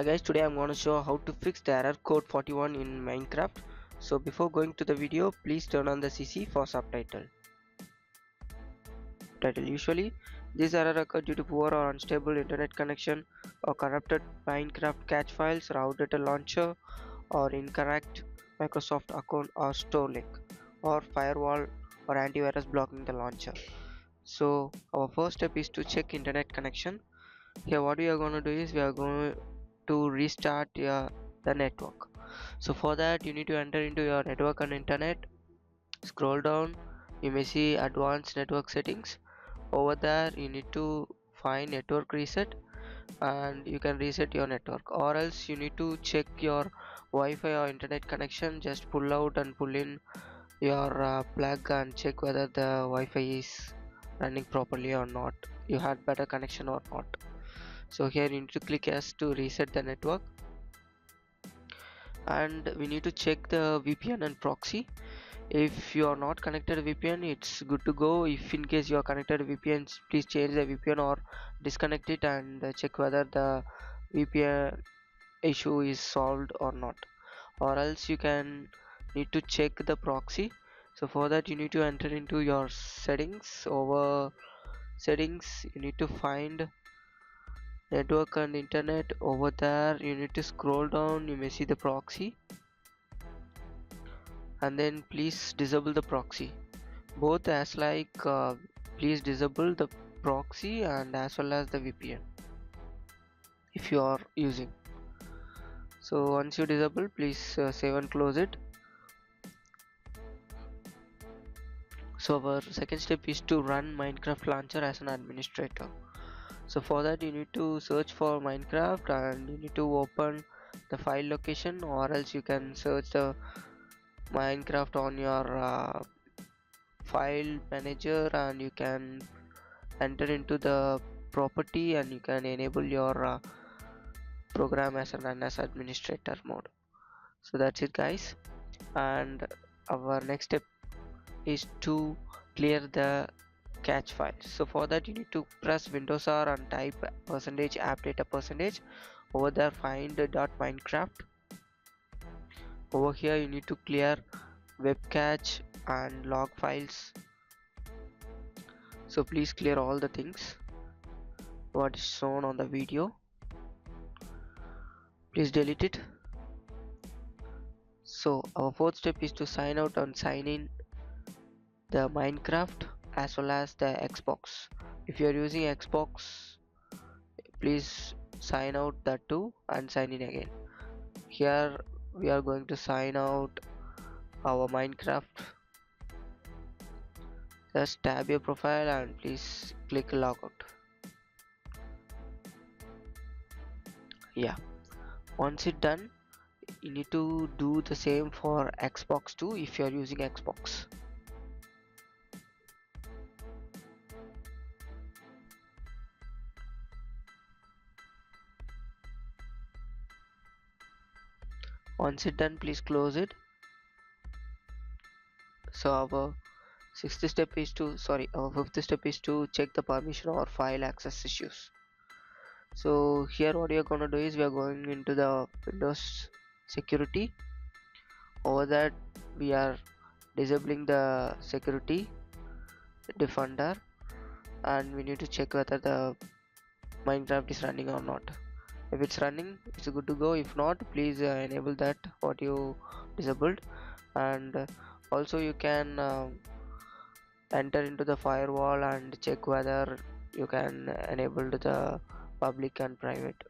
Hi guys, today I'm going to show how to fix the error code 41 in Minecraft. So before going to the video, please turn on the CC for subtitle. Usually, this error occurs due to poor or unstable internet connection or corrupted Minecraft cache files, raw data launcher, or incorrect Microsoft account or store link, or firewall or antivirus blocking the launcher. So our first step is to check internet connection. Here what we are going to do is we are going to restart the network. So for that you need to enter into your network and internet, scroll down, you may see advanced network settings. Over there you need to find network reset, and you can reset your network, or else you need to check your Wi-Fi or internet connection. Just pull out and pull in your plug and check whether the Wi-Fi is running properly or not, you had better connection or not. So here you need to click S to reset the network, and we need to check the VPN and proxy. If you are not connected to VPN, it's good to go. If in case you are connected to VPN, please change the VPN or disconnect it and check whether the VPN issue is solved or not, or else you can need to check the proxy. So for that you need to enter into your settings. Over settings you need to find network and internet. Over there you need to scroll down, you may see the proxy, and then please disable the proxy both, as like please disable the proxy and as well as the VPN if you are using. So once you disable, please save and close it. So our second step is to run Minecraft launcher as an administrator. So for that you need to search for Minecraft and you need to open the file location, or else you can search the Minecraft on your file manager and you can enter into the property and you can enable your program as a run as administrator mode. So that's it guys, and our next step is to clear the cache file. So for that you need to press Windows R and type %app data %. Over there find .minecraft. Over here you need to clear web cache and log files. So please clear all the things what is shown on the video. Please delete it. So our fourth step is to sign out and sign in the Minecraft as well as the Xbox. If you are using Xbox, please sign out that too and sign in again. Here we are going to sign out our Minecraft. Just tab your profile and please click logout. Yeah, once it's done, you need to do the same for Xbox too if you are using Xbox. Once it's done, please close it. So our fifth step is to check the permission or file access issues. So here what you're gonna do is we are going into the Windows security. Over that we are disabling the security defender, and we need to check whether the Minecraft is running or not. If it's running, it's good to go. If not, please enable that what you disabled, and also you can enter into the firewall and check whether you can enable the public and private.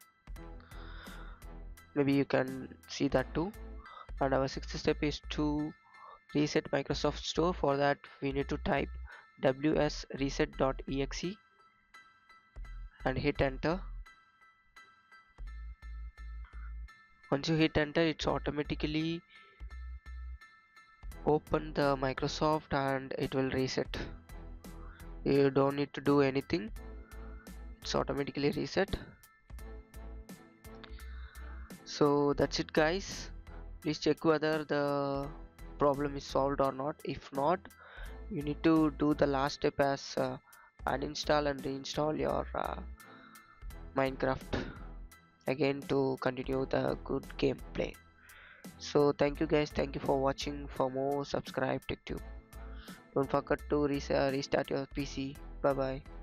Maybe you can see that too. And our sixth step is to reset Microsoft Store. For that we need to type wsreset.exe and hit enter. Once you hit enter, it's automatically open the Microsoft and it will reset. You don't need to do anything, it's automatically reset. So that's it guys, please check whether the problem is solved or not. If not, you need to do the last step as uninstall and reinstall your Minecraft again to continue the good gameplay. So thank you guys, thank you for watching. For more, subscribe TechTube. Don't forget to restart your PC. Bye bye.